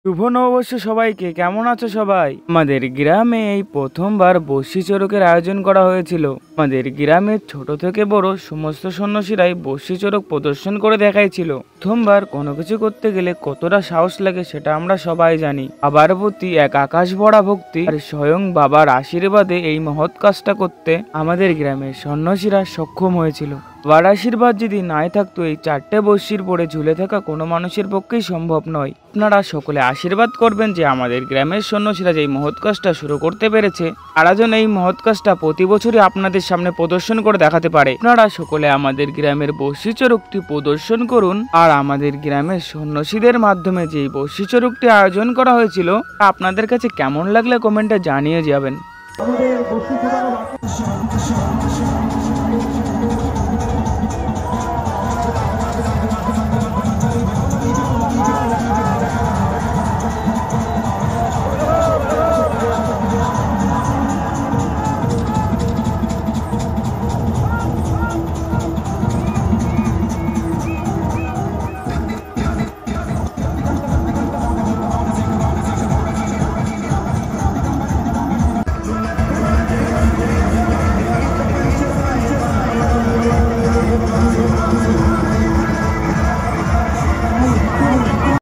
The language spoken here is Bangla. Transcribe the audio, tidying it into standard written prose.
শুভ নববর্ষ সবাইকে। কেমন আছো সবাই? আমাদের গ্রামে এই প্রথমবার বর্ষি চড়কের আয়োজন করা হয়েছিল। আমাদের গ্রামের ছোট থেকে বড় সমস্ত সন্ন্যাসীরাই বর্ষি চড়ক প্রদর্শন করে দেখাইছিল। প্রথমবার কোনো কিছু করতে গেলে কতটা সাহস লাগে সেটা আমরা সবাই জানি। বাবার প্রতি এক আকাশ ভরা ভক্তি আর স্বয়ং বাবার আশীর্বাদে এই মহৎ কাজটা করতে আমাদের গ্রামের সন্ন্যাসীরা সক্ষম হয়েছিল। বাবার আশীর্বাদ যদি নাই থাকতো এই চারটে বর্ষির পরে ঝুলে থাকা কোনো মানুষের পক্ষেই সম্ভব নয়। আপনারা সকলে আশীর্বাদ করবেন যে আমাদের গ্রামের সন্ন্যাসীরা যে মহৎ কাজটা শুরু করতে পেরেছে, তারা যেন এই মহৎ কাজটা প্রতি বছরই আপনাদের সামনে প্রদর্শন করে দেখাতে পারে। আপনারা সকলে আমাদের গ্রামের বর্ষি চড়কটি প্রদর্শন করুন। আর আমাদের গ্রামের সন্ন্যাসীদের মাধ্যমে যে বর্ষি চড়কটি আয়োজন করা হয়েছিল তা আপনাদের কাছে কেমন লাগলে কমেন্টে জানিয়ে যাবেন।